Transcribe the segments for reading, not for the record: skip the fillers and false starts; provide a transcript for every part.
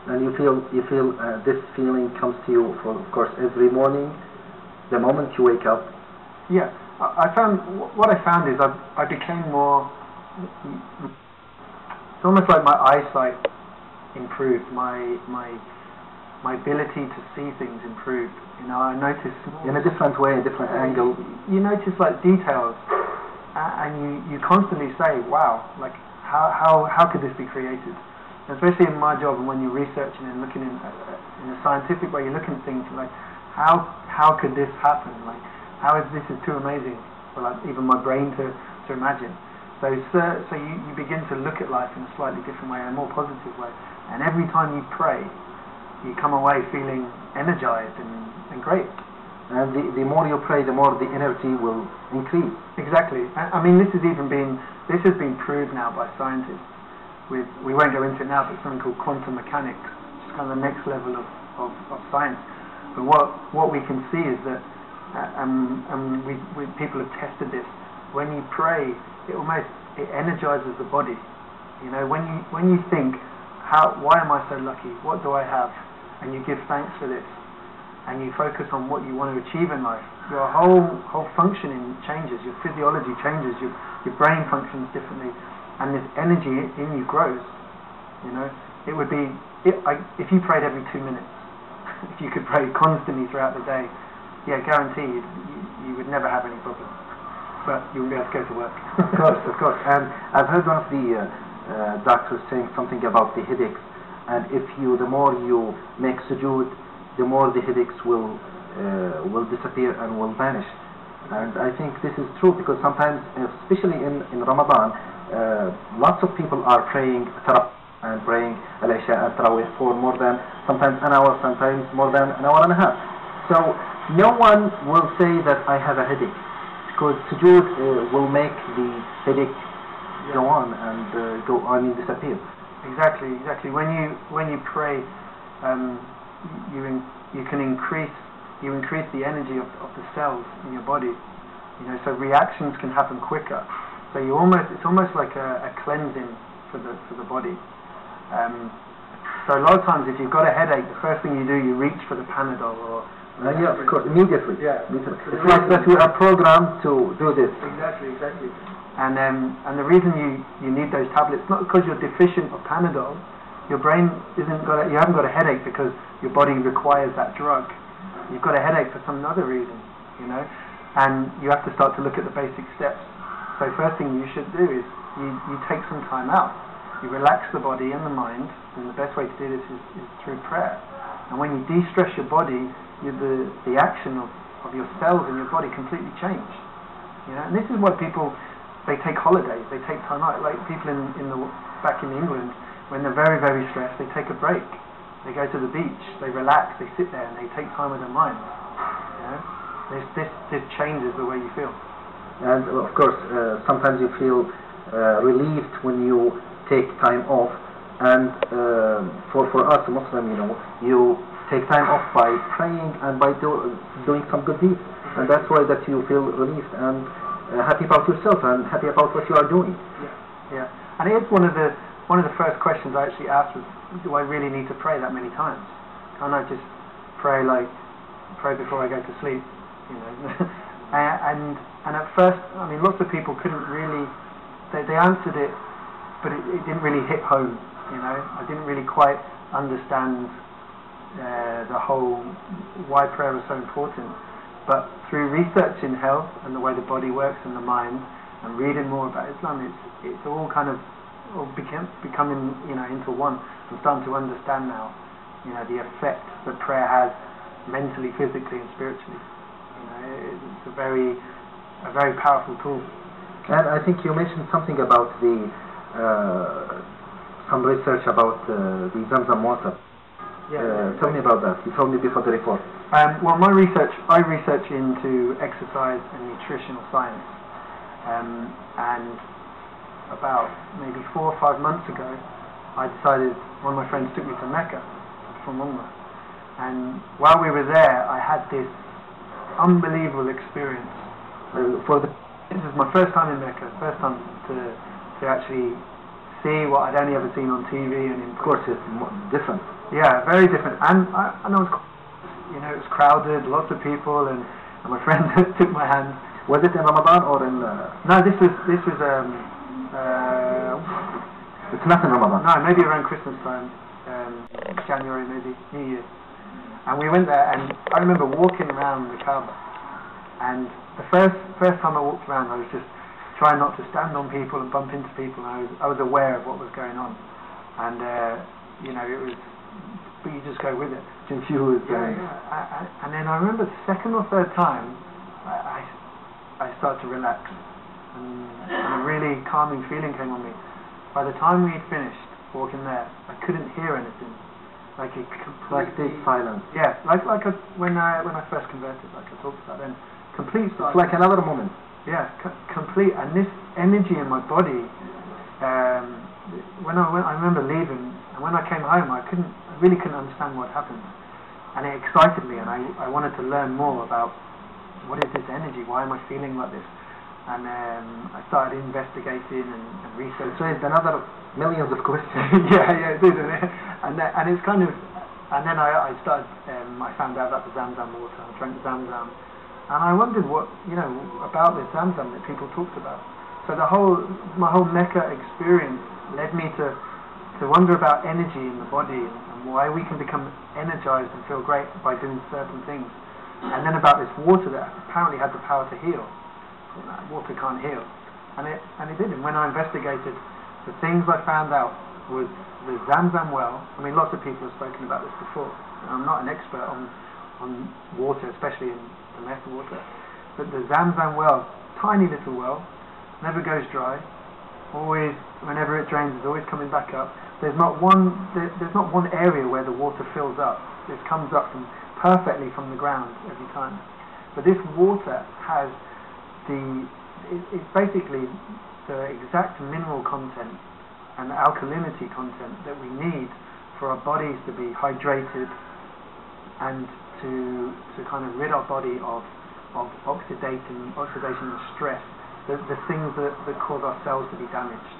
And you feel this feeling comes to you, for of course, every morning, the moment you wake up. Yeah, I found what I found is I became more. It's almost like my eyesight improved. My ability to see things improved. You know, I noticed in a different way, a different angle. You notice like details, and you constantly say, "Wow! Like how could this be created?" And especially in my job, and when you're researching and looking in a scientific way, you're looking at things like, how could this happen? Like, this is too amazing for like even my brain to imagine. So you begin to look at life in a slightly different way, a more positive way. And every time you pray, you come away feeling energized and great. And the more you pray, the more the energy will increase. Exactly. I mean, this has been proved now by scientists. We won't go into it now, but something called quantum mechanics, which is kind of the next level of science. But what we can see is that, people have tested this. When you pray, it energizes the body. You know, when you think, why am I so lucky? What do I have? And you give thanks for this, and you focus on what you want to achieve in life, your whole functioning changes, your physiology changes, your brain functions differently, and this energy in you grows. You know, it would be if you prayed every 2 minutes, if you could pray constantly throughout the day, yeah, guaranteed you would never have any problems. But you wouldn't be able to go to work. Of course. And I've heard one of the doctors saying something about the headaches, and the more you make sujood, the more the headaches will disappear and will vanish. And I think this is true, because sometimes, especially in Ramadan, lots of people are praying Tarawih and praying Al-Isha and Tarawih for more than sometimes an hour, sometimes more than an hour and a half. So no one will say that I have a headache, because sujood will make the headache go on and disappear. Exactly. When you pray, you can increase the energy of the cells in your body. You know, so reactions can happen quicker. So it's almost like a cleansing for the body. So a lot of times, if you've got a headache, the first thing you do, you reach for the Panadol or. Yeah, of course, immediately. Yeah. It's like that we are programmed to do this. Exactly. And the reason you need those tablets, not because you're deficient of Panadol, your brain you haven't got a headache because your body requires that drug. You've got a headache for some other reason, you know, and you have to start to look at the basic steps. So first thing you should do is you take some time out. You relax the body and the mind, and the best way to do this is through prayer. And when you de-stress your body, the action of your cells in your body completely change. You know, and this is why people, they take holidays, they take time out. Like people back in England, when they're very, very stressed, they take a break. They go to the beach, they relax, they sit there, and they take time with their minds. You know, this changes the way you feel. And of course, sometimes you feel relieved when you take time off. And for us, Muslim, you know, you take time off by praying and by doing some good deeds, and that's why that you feel relieved and happy about yourself and happy about what you are doing. Yeah. And it's one of the first questions I actually asked was, do I really need to pray that many times? Can't I just pray before I go to sleep? You know. and at first, I mean, lots of people couldn't really. They answered it, but it didn't really hit home. You know, I didn't really quite understand the whole why prayer was so important. But through researching health and the way the body works and the mind, and reading more about Islam, it's all kind of becoming, you know, into one. I'm starting to understand now, you know, the effect that prayer has mentally, physically, and spiritually. You know, it's a very powerful tool. And I think you mentioned something about some research about the Zamzam water. Tell me about that. You told me before the report. Well, I research into exercise and nutritional science, and about maybe 4 or 5 months ago, I decided, one of my friends took me to Mecca from Umrah, and while we were there, I had this unbelievable experience. This is my first time in Mecca, first time to actually see what I'd only ever seen on TV and in. Of course, it's different. Yeah, very different. And I know it was crowded, lots of people, and my friend took my hand. Was it in Ramadan or in? No, this was. It's not in Ramadan. No, maybe around Christmas time, January maybe, New Year. And we went there, and I remember walking around the Kaaba. And the first time I walked around, I was just trying not to stand on people and bump into people. And I was aware of what was going on, and it was. But you just go with it. Confused. Yeah. And then I remember the second or third time, I started to relax, and a really calming feeling came on me. By the time we finished walking there, I couldn't hear anything. Like deep silence. Yeah, when I first converted, like I talked about then, complete silence. It's like another moment. Yeah, complete. And this energy in my body. When I remember leaving, and when I came home, I really couldn't understand what happened, and it excited me, and I wanted to learn more about what is this energy. Why am I feeling like this? And I started investigating and researching. So it's another millions of questions. yeah, it did, and it's kind of, and then I started. I found out about the Zamzam water. I drank Zamzam, and I wondered what about this Zamzam that people talked about. So my whole Mecca experience led me to wonder about energy in the body and why we can become energized and feel great by doing certain things, and then about this water that apparently had the power to heal. Water can't heal, and it did. And when I investigated, the things I found out was the Zamzam well. I mean, lots of people have spoken about this before. I'm not an expert on water, especially in the Mecca water, but the Zamzam well, tiny little well, never goes dry. Always, whenever it drains, it's always coming back up. There's not one area where the water fills up. It comes up perfectly from the ground every time. But this water has it's basically the exact mineral content and alkalinity content that we need for our bodies to be hydrated and to kind of rid our body of oxidation and stress, the things that cause our cells to be damaged.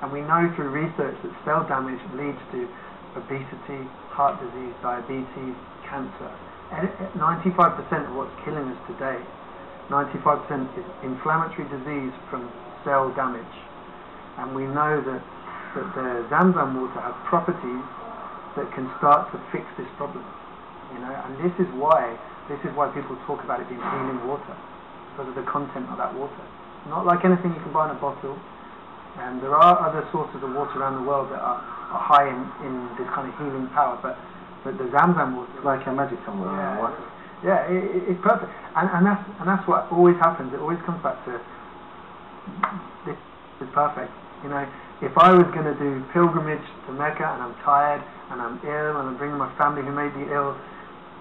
And we know through research that cell damage leads to obesity, heart disease, diabetes, cancer. And 95% of what's killing us today, 95% is inflammatory disease from cell damage. And we know that the Zamzam water has properties that can start to fix this problem. And this is why people talk about it being healing water, because of the content of that water. Not like anything you can buy in a bottle. And there are other sources of water around the world that are high in this kind of healing power, but the Zamzam water, like a magic somewhere. Yeah, it's perfect, and that's what always happens. It always comes back to this is perfect. If I was going to do pilgrimage to Mecca and I'm tired and I'm ill and I'm bringing my family who may be ill,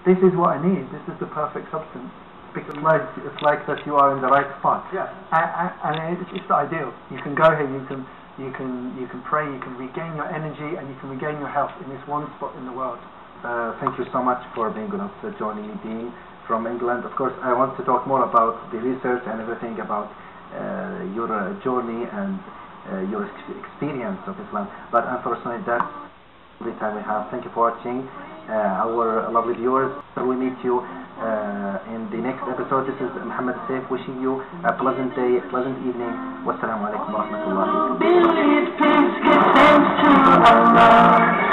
this is what I need. This is the perfect substance. Because it's like that you are in the right spot. Yeah, and it's the ideal. You can go here. You can pray. You can regain your energy and you can regain your health in this one spot in the world. Thank you so much for being with us, joining me, Dean, from England. Of course, I want to talk more about the research and everything about your journey and your experience of Islam. But unfortunately, that's the time we have. Thank you for watching, our lovely viewers. We meet you in the next episode. This is Muhammad Saif wishing you a pleasant day, pleasant evening. Wassalamu alaikum wa rahmatullahi wa barakatuh.